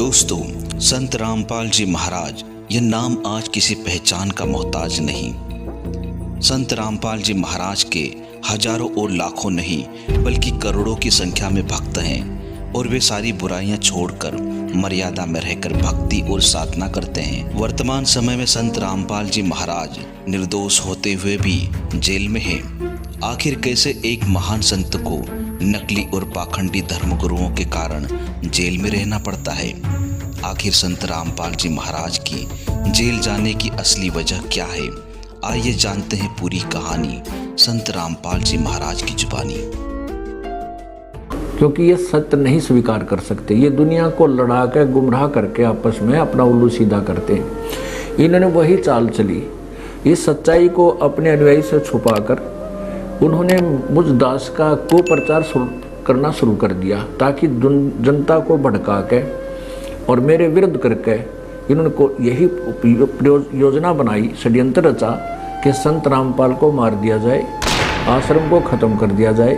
दोस्तों, संत रामपाल जी महाराज यह नाम आज किसी पहचान का मोहताज नहीं। संत रामपाल जी महाराज के हजारों और लाखों नहीं बल्कि करोड़ों की संख्या में भक्त हैं और वे सारी बुराइयां छोड़कर मर्यादा में रहकर भक्ति और साधना करते हैं। वर्तमान समय में संत रामपाल जी महाराज निर्दोष होते हुए भी जेल में हैं। आखिर कैसे एक महान संत को नकली और पाखंडी धर्मगुरुओं के कारण जेल में रहना पड़ता है? आखिर संत रामपाल जी महाराज की जेल जाने की असली वजह क्या है? आइए जानते हैं पूरी कहानी संत रामपाल जी महाराज की जुबानी। क्योंकि ये सत्य नहीं स्वीकार कर सकते, ये दुनिया को लड़ा के गुमराह करके आपस में अपना उल्लू सीधा करते हैं। इन्होंने वही चाल चली, इस सच्चाई को अपने अनुयायी से छुपाकर उन्होंने मुझ दास का कुप्रचार करना शुरू कर दिया, ताकि जनता को भड़का के और मेरे विरुद्ध करके इन्होंने को यही योजना बनाई, षड्यंत्र रचा कि संत रामपाल को मार दिया जाए, आश्रम को ख़त्म कर दिया जाए,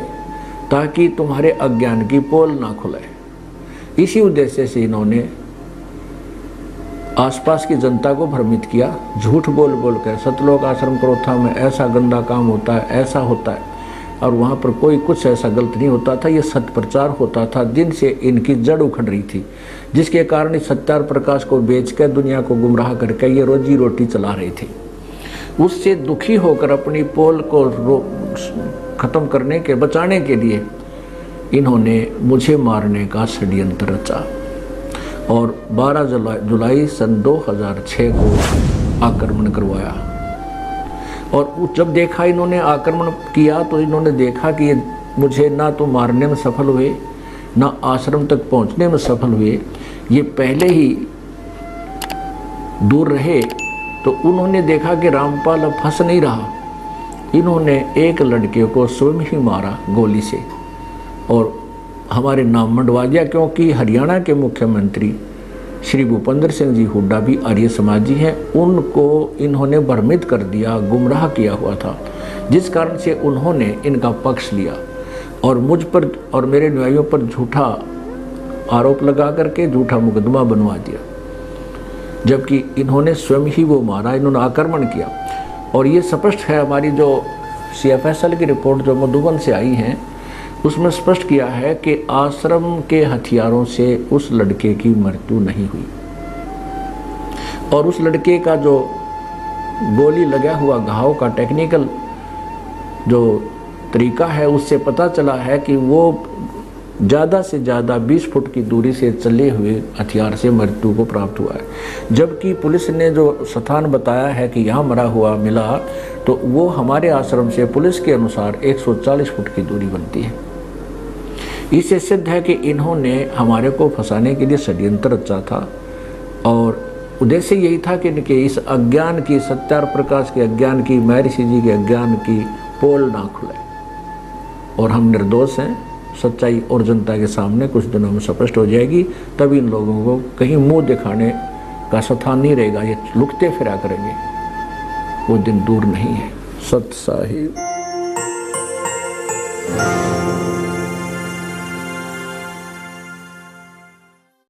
ताकि तुम्हारे अज्ञान की पोल ना खुले। इसी उद्देश्य से इन्होंने आसपास की जनता को भ्रमित किया, झूठ बोल बोल कर सतलोक आश्रम करोथा में ऐसा गंदा काम होता है, ऐसा होता है, और वहाँ पर कोई कुछ ऐसा गलत नहीं होता था। ये सत्य प्रचार होता था, जिनसे इनकी जड़ उखड़ रही थी, जिसके कारण इस सत्यार प्रकाश को बेच कर दुनिया को गुमराह करके ये रोजी रोटी चला रही थी। उससे दुखी होकर अपनी पोल को ख़त्म करने के बचाने के लिए इन्होंने मुझे मारने का षड्यंत्र रचा और 12 जुलाई सन 2006 को आक्रमण करवाया। और जब देखा इन्होंने आक्रमण किया तो इन्होंने देखा कि ये मुझे ना तो मारने में सफल हुए, ना आश्रम तक पहुंचने में सफल हुए, ये पहले ही दूर रहे। तो उन्होंने देखा कि रामपाल अब फंस नहीं रहा। इन्होंने एक लड़के को स्वयं ही मारा गोली से और हमारे नाम मंडवा दिया, क्योंकि हरियाणा के मुख्यमंत्री श्री भूपेंद्र सिंह जी हुड्डा भी आर्य समाजी हैं। उनको इन्होंने भ्रमित कर दिया, गुमराह किया हुआ था, जिस कारण से उन्होंने इनका पक्ष लिया और मुझ पर और मेरे अनुयायियों पर झूठा आरोप लगा करके झूठा मुकदमा बनवा दिया, जबकि इन्होंने स्वयं ही वो मारा, इन्होंने आक्रमण किया। और ये स्पष्ट है, हमारी जो CFSL की रिपोर्ट जो मधुबन से आई है उसमें स्पष्ट किया है कि आश्रम के हथियारों से उस लड़के की मृत्यु नहीं हुई और उस लड़के का जो गोली लगा हुआ घाव का टेक्निकल जो तरीका है उससे पता चला है कि वो ज़्यादा से ज़्यादा 20 फुट की दूरी से चले हुए हथियार से मृत्यु को प्राप्त हुआ है। जबकि पुलिस ने जो स्थान बताया है कि यहाँ मरा हुआ मिला, तो वो हमारे आश्रम से पुलिस के अनुसार 140 फुट की दूरी बनती है। इससे सिद्ध है कि इन्होंने हमारे को फंसाने के लिए षड्यंत्र रचा था और उद्देश्य यही था कि इनके इस अज्ञान की, सत्यार प्रकाश के अज्ञान की, महर्षि जी के अज्ञान की पोल ना खुले। और हम निर्दोष हैं, सच्चाई और जनता के सामने कुछ दिनों में स्पष्ट हो जाएगी। तभी इन लोगों को कहीं मुंह दिखाने का स्थान नहीं रहेगा, ये लुकते फिरा करेंगे, वो दिन दूर नहीं है। सत साहिब।